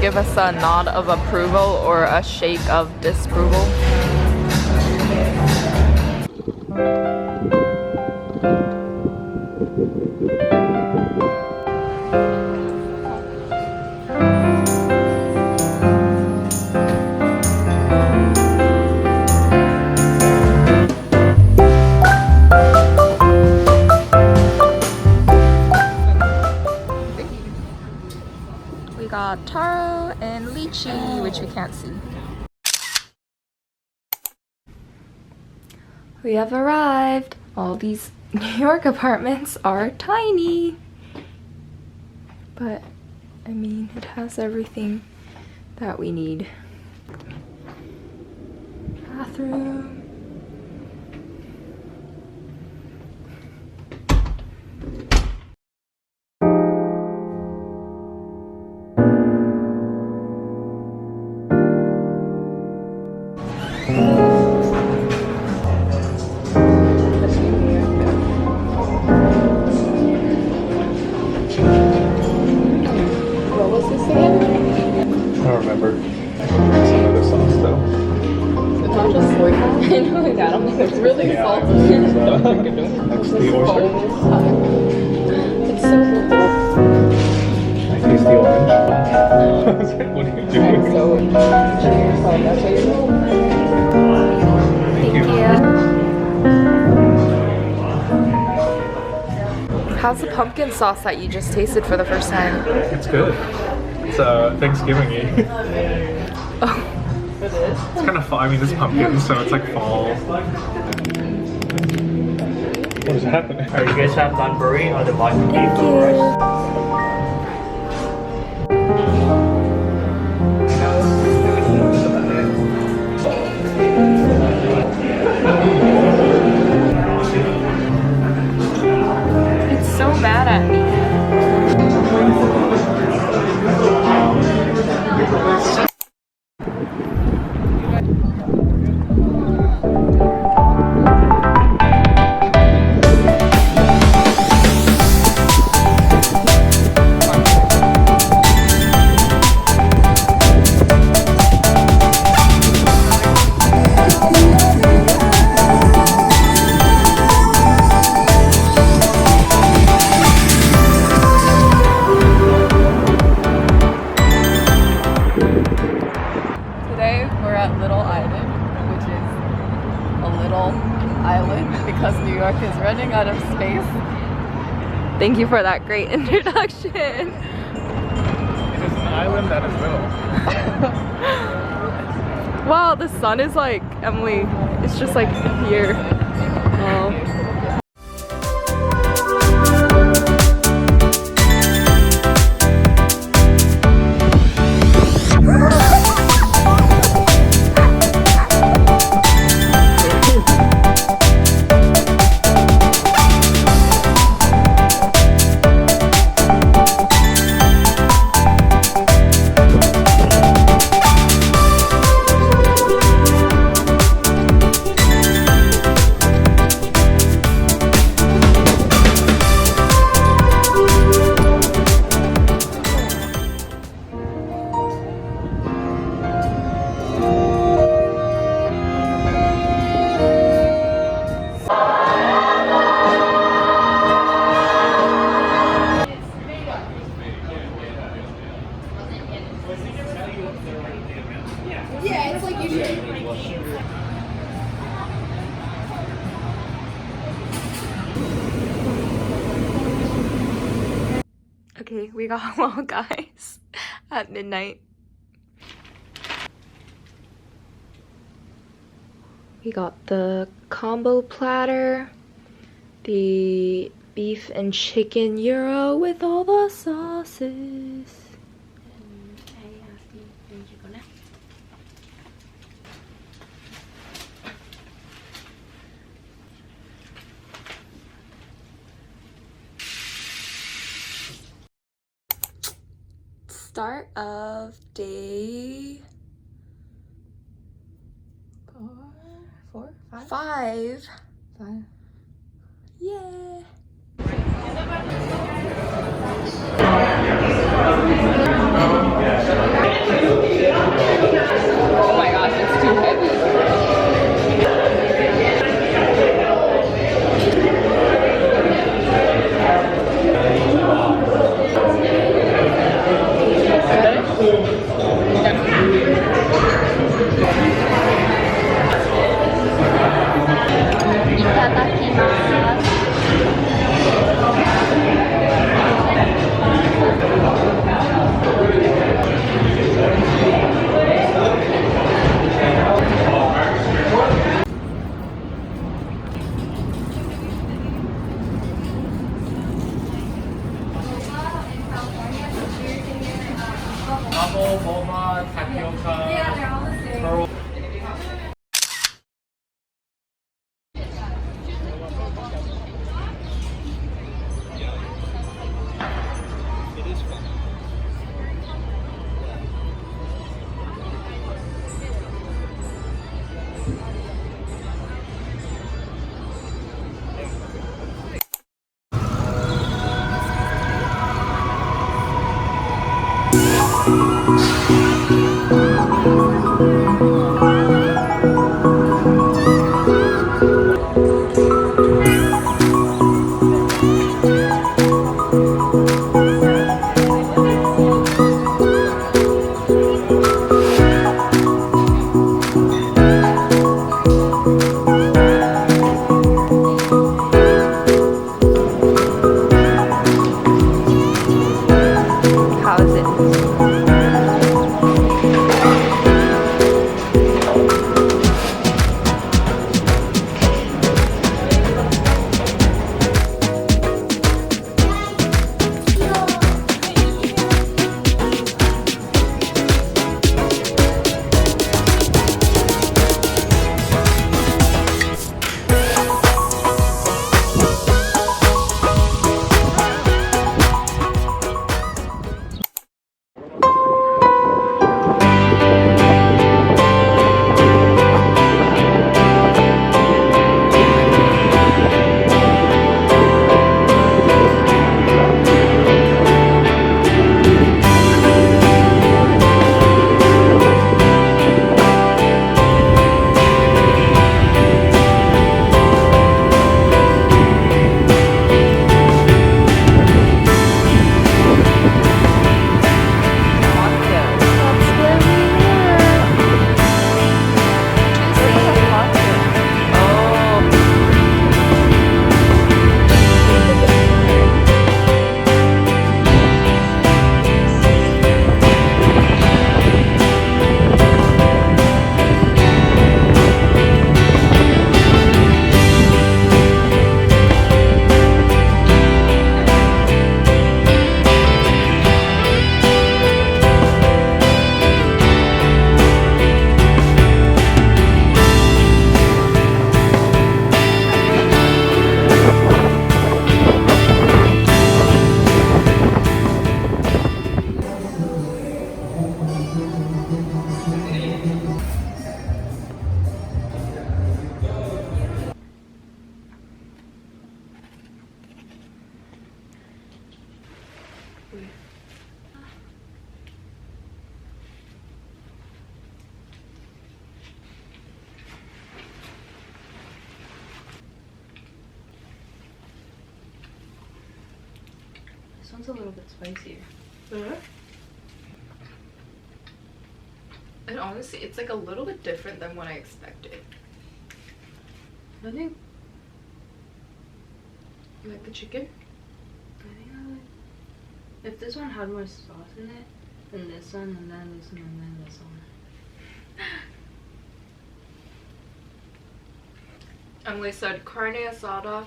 give us a nod of approval or a shake of disapproval. We got taro and lychee, which we can't see. We have arrived. All these New York apartments are tiny. But, I mean, it has everything that we need. Bathroom. It's really salty. That's the oyster. It's so good. I taste the orange. What are you doing? So, cheers. That's what you're doing. Thank you. How's the pumpkin sauce that you just tasted for the first time? It's good. It's Thanksgiving-y. Oh. It's kind of fall. I mean, it's pumpkin, so it's like fall. What is happening? Alright, you guys have Dunbury or the vodka Thank beef you. rice. It's so mad at me. Because New York is running out of space. Thank you for that great introduction. It is an island that is little. Wow, the sun is like, Emily, it's just like here. Oh. Yeah, it's like you should. Okay, we got halal, guys, at midnight. We got the combo platter, the beef and chicken gyro with all the sauces. Start of day five. Yeah. Apple, boba, tapioca. Yeah, they're all the same. Pearl. How is it? This one's a little bit spicier. And honestly, it's like a little bit different than what I expected. I think You like the chicken? I like, if this one had more sauce in it, then this one, and then this one, and then this one. Emily said carne asada,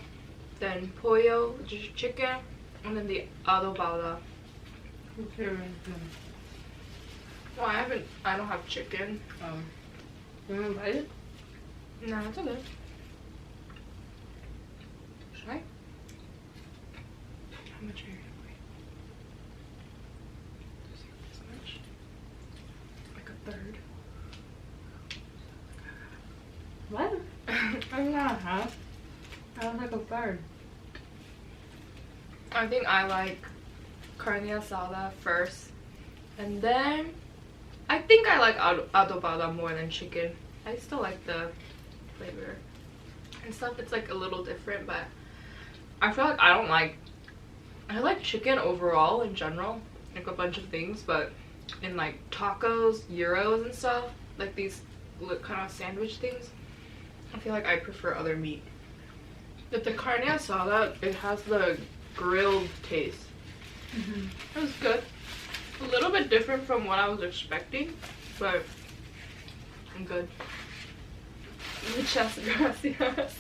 then pollo, which is chicken, and then the adobada. Okay, right here. Well, I don't have chicken. You wanna bite it? No, it's okay. Should I? How much are you gonna weigh? Just like this much? Like a third. What? I'm not half. I was like a third. I think I like carne asada first, and then I think I like adobada more than chicken. I still like the flavor and stuff. It's like a little different, but I feel like I like chicken overall in general, like a bunch of things, but in like tacos, gyros and stuff, like these kind of sandwich things, I feel like I prefer other meat. But the carne asada, it has the grilled taste. It was good. A little bit different from what I was expecting, but I'm good. Muchas gracias.